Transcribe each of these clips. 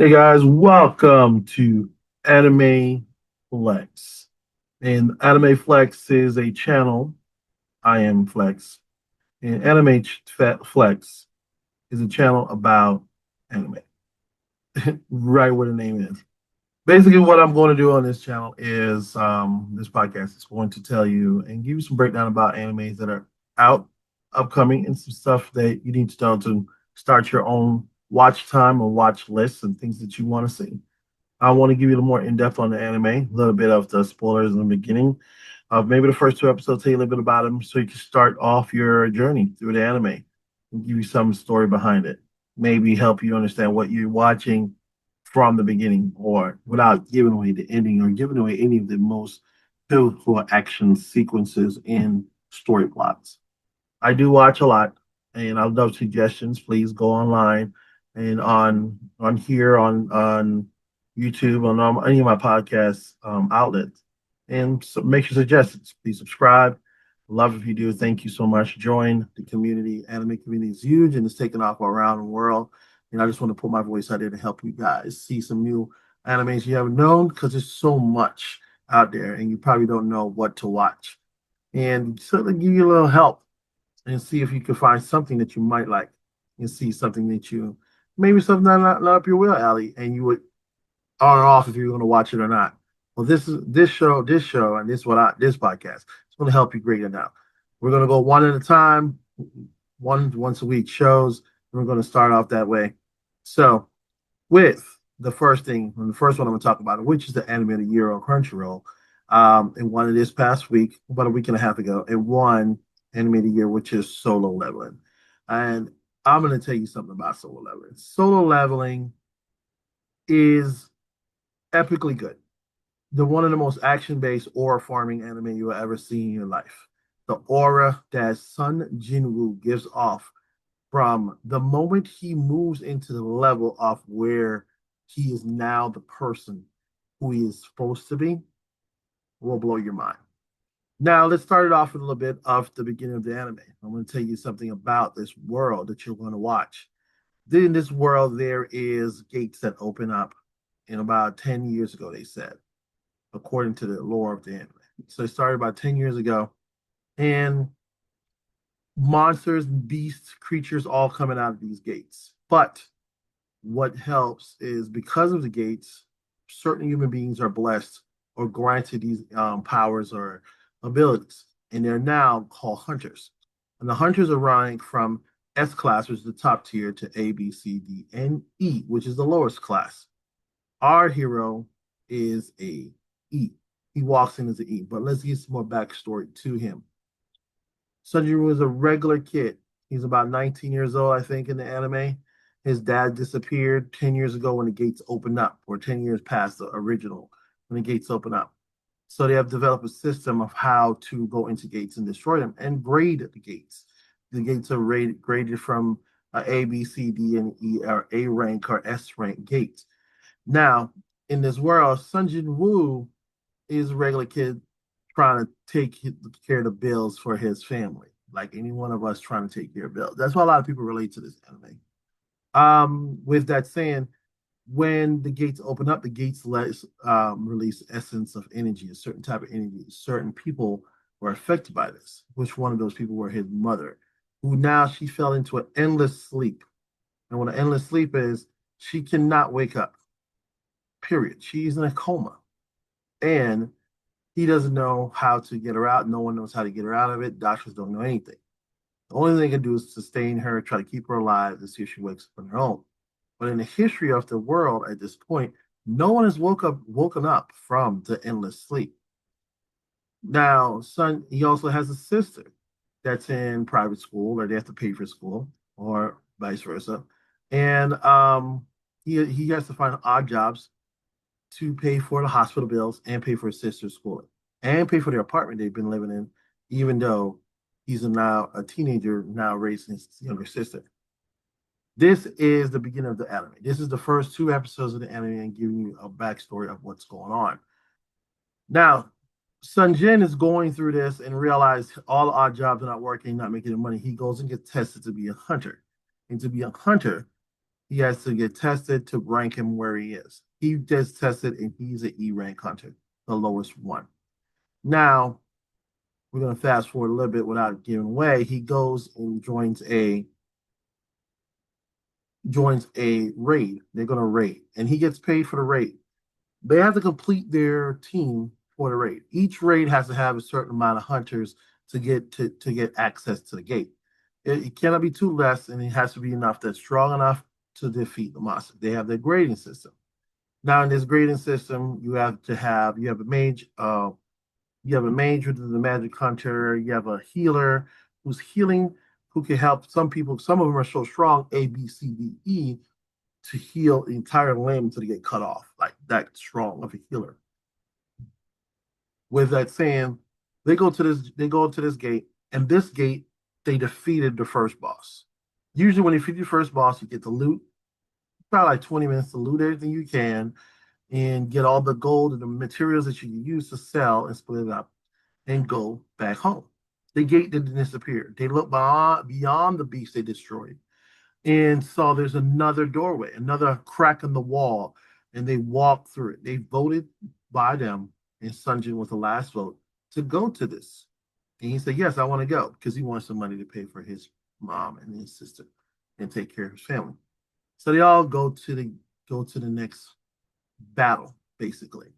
Hey guys, welcome to Anime Flex. And Anime Flex is a channel. I am Flex. And Flex is a channel about anime, right where the name is. Basically, what I'm going to do on this channel is this podcast is going to tell you and give you some breakdown about animes that are out, upcoming, and some stuff that you need to know to start your own watch time or watch lists and things that you want to see. I want to give you a little more in depth on the anime, a little bit of the spoilers in the beginning. Maybe the first two episodes, tell you a little bit about them so you can start off your journey through the anime and give you some story behind it. Maybe help you understand what you're watching from the beginning or without giving away the ending or giving away any of the most pivotal action sequences in story plots. I do watch a lot, and I'll love suggestions. Please go online and on here on YouTube on any of my podcast outlets, and so make your suggestions. Please subscribe. Love if you do. Thank you so much. Join the community. Anime community is huge and it's taken off around the world. And I just want to put my voice out there to help you guys see some new animes you haven't known because there's so much out there and you probably don't know what to watch. And certainly give you a little help and see if you can find something that you might like and see something that you maybe something not up your wheel alley and you would on or off if you're going to watch it or not. Well, this show, and this podcast is going to help you grade it out. We're going to go one at a time, once a week shows. We're going to start off that way. So, with the first thing, the first one I'm going to talk about, which is the anime of the year on Crunchyroll, and one of this past week, about a week and a half ago, and one anime of the year, which is Solo Leveling. And I'm going to tell you something about Solo Leveling. Solo Leveling is epically good. The one of the most action-based aura farming anime you will ever see in your life. The aura that Sung Jin-Woo gives off from the moment he moves into the level of where he is now the person who he is supposed to be will blow your mind. Now, let's start it off with a little bit of the beginning of the anime. I'm going to tell you something about this world that you're going to watch. In this world, there is gates that open up in about 10 years ago, they said, according to the lore of the anime. So it started about 10 years ago, and monsters, beasts, creatures all coming out of these gates. But what helps is because of the gates, certain human beings are blessed or granted these powers or abilities, and they're now called hunters. And the hunters are ranked from S class, which is the top tier, to A, B, C, D, and E, which is the lowest class. Our hero is a E. He walks in as an E, but let's get some more backstory to him. Sunjiro was a regular kid. He's about 19 years old, I think, in the anime. His dad disappeared 10 years ago when the gates opened up, or 10 years past the original when the gates open up. So they have developed a system of how to go into gates and destroy them and grade the gates. The gates are graded from A, B, C, D, and E, or A rank or S rank gates. Now, in this world, Sung Jin-Woo is a regular kid trying to take care of the bills for his family, like any one of us trying to take care of bills. That's why a lot of people relate to this anime. With that saying, when the gates open up, the gates release essence of energy, a certain type of energy. Certain people were affected by this. Which one of those people were his mother, who now she fell into an endless sleep. And what an endless sleep is, she cannot wake up. Period. She's in a coma, and he doesn't know how to get her out. No one knows how to get her out of it. Doctors don't know anything. The only thing they can do is sustain her, try to keep her alive, and see if she wakes up on her own. But in the history of the world at this point, no one has woken up from the endless sleep. Now, son, he also has a sister that's in private school, or they have to pay for school, or vice versa. And he has to find odd jobs to pay for the hospital bills and pay for his sister's schooling and pay for the apartment they've been living in, even though he's now a teenager now raising his younger sister. This is the beginning of the anime. This is the first two episodes of the anime and giving you a backstory of what's going on. Now, Sun Jin is going through this and realize all the odd jobs are not working, not making any money. He goes and gets tested to be a hunter. And to be a hunter, He has to get tested to rank him where he is. He gets tested and he's an E rank hunter, the lowest one. Now, we're going to fast forward a little bit without giving away. He goes and joins a raid. They're going to raid, and he gets paid for the raid. They have to complete their team for the raid. Each raid has to have a certain amount of hunters to get access to the gate. It cannot be too less, and it has to be enough that's strong enough to defeat the monster. They have their grading system. Now, in this grading system, you have a mage who is the magic hunter. You have a healer who's healing, who can help some people. Some of them are so strong, A, B, C, D, E, to heal the entire limb until they get cut off, like that strong of a healer. With that saying, they go to this gate, and this gate, they defeated the first boss. Usually when you defeat the first boss, you get the loot. About like 20 minutes to loot everything you can and get all the gold and the materials that you can use to sell and split it up and go back home. The gate didn't disappear. They looked beyond the beast they destroyed and saw there's another doorway, another crack in the wall, and they walked through it. They voted by them, and Sung Jin was the last vote to go to this. And he said, "Yes, I want to go," because he wants some money to pay for his mom and his sister and take care of his family. So they all go to the next battle, basically.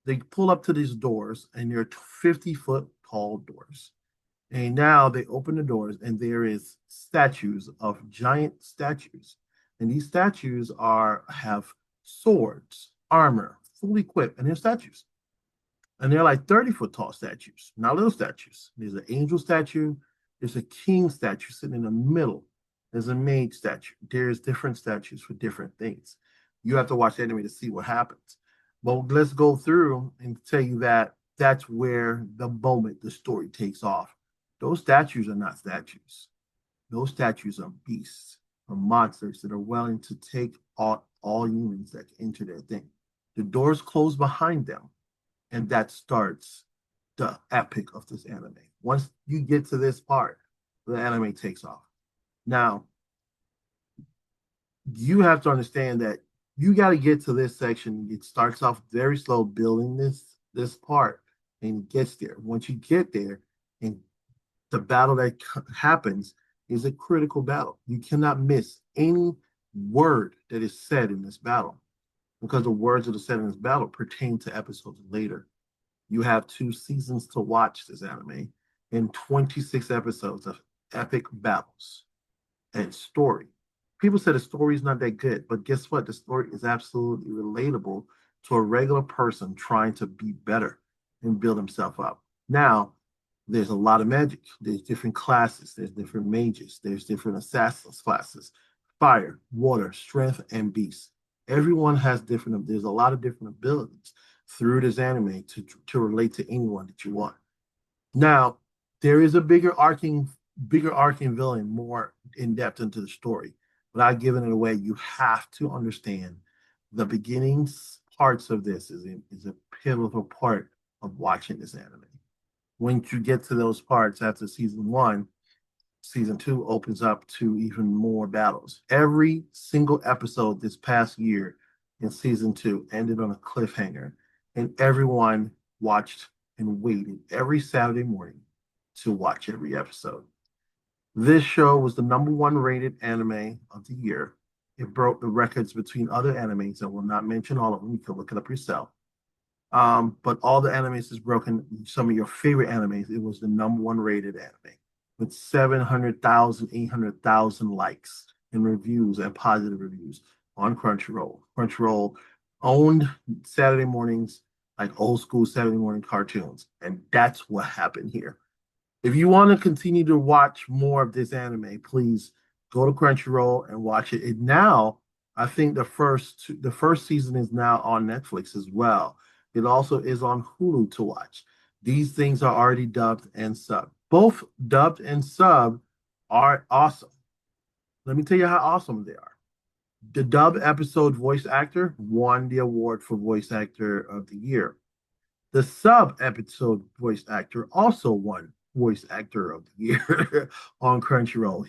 They pull up to these doors, and they're 50-foot tall doors. And now they open the doors, and there is statues of giant statues. And these statues have swords, armor, fully equipped, and they're statues. And they're like 30-foot tall statues, not little statues. There's an angel statue, there's a king statue sitting in the middle, there's a mage statue. There's different statues for different things. You have to watch the anime to see what happens. But let's go through and tell you that that's where the moment the story takes off. Those statues are not statues. Those statues are beasts, are monsters that are willing to take all humans that enter their thing. The doors close behind them, and that starts the epic of this anime. Once you get to this part, the anime takes off. Now, you have to understand that you got to get to this section. It starts off very slow, building this part, and it gets there. Once you get there, and the battle that happens is a critical battle. You cannot miss any word that is said in this battle because the words that are said in this battle pertain to episodes later. You have 2 seasons to watch this anime and 26 episodes of epic battles and story. People say the story is not that good, but guess what? The story is absolutely relatable to a regular person trying to be better and build himself up. Now, there's a lot of magic. There's different classes. There's different mages. There's different assassins classes, fire, water, strength, and beast. Everyone has different. There's a lot of different abilities through this anime to relate to anyone that you want. Now, there is a bigger arcing villain, more in depth into the story. Without giving it away, you have to understand the beginnings parts of this is a pivotal part of watching this anime. Once you get to those parts after season one, season two opens up to even more battles. Every single episode this past year in season two ended on a cliffhanger, and everyone watched and waited every Saturday morning to watch every episode. This show was the number one rated anime of the year. It broke the records between other animes. I will not mention all of them. You can look it up yourself. But all the animes is broken. Some of your favorite animes. It was the number one rated anime with 700,000, 800,000 likes and reviews and positive reviews on Crunchyroll. Crunchyroll owned Saturday mornings like old school Saturday morning cartoons. And that's what happened here. If you want to continue to watch more of this anime, please go to Crunchyroll and watch it. And now, I think the first season is now on Netflix as well. It also is on Hulu to watch. These things are already dubbed and subbed. Both dubbed and subbed are awesome. Let me tell you how awesome they are. The dub episode voice actor won the award for voice actor of the year. The sub episode voice actor also won voice actor of the year on Crunchyroll.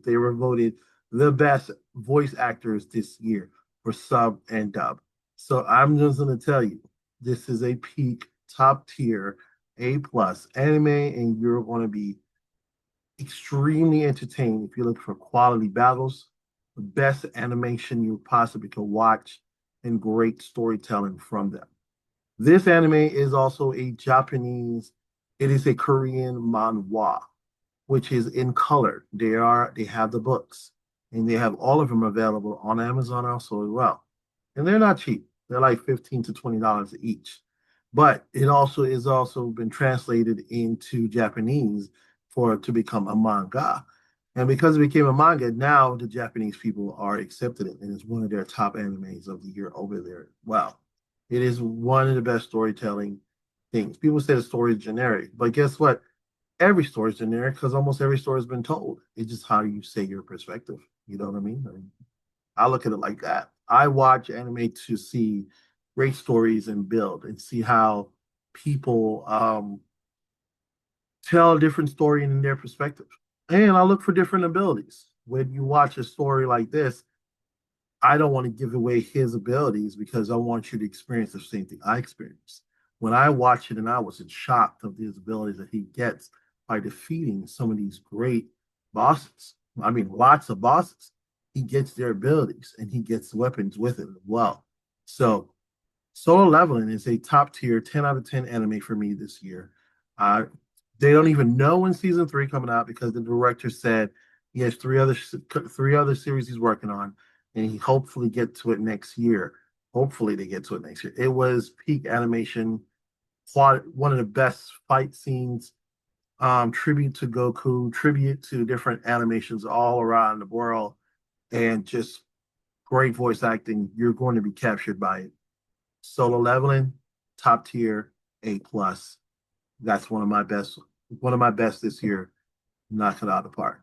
They were voted the best voice actors this year for sub and dub. So I'm just going to tell you, this is a peak, top tier, A plus anime, and you're going to be extremely entertained if you look for quality battles, the best animation you possibly could watch, and great storytelling from them. This anime is also a Japanese, it is a Korean manhwa, which is in color. They have the books and they have all of them available on Amazon also as well. And they're not cheap. They're like $15 to $20 each. But it also is also been translated into Japanese for it to become a manga. And because it became a manga, now the Japanese people are accepted it, and it's one of their top animes of the year over there. Wow. It is one of the best storytelling things. People say the story is generic, but guess what? Every story is generic because almost every story has been told. It's just how you say your perspective. You know what I mean? I look at it like that. I watch anime to see great stories and build and see how people tell a different story in their perspective. And I look for different abilities. When you watch a story like this, I don't want to give away his abilities because I want you to experience the same thing I experienced. When I watched it and I was in shock of his abilities that he gets by defeating some of these great bosses. I mean, lots of bosses. He gets their abilities and he gets weapons with it as well. So Solo Leveling is a top tier 10 out of 10 anime for me this year. Uh, they don't even know when season three coming out because the director said he has three other series he's working on, and he hopefully get to it next year. Hopefully they get to it next year. It was peak animation, one of the best fight scenes, tribute to Goku, tribute to different animations all around the world, and just great voice acting. You're going to be captured by it. Solo Leveling, top tier, A plus. That's one of my best this year. Knock it out of the park.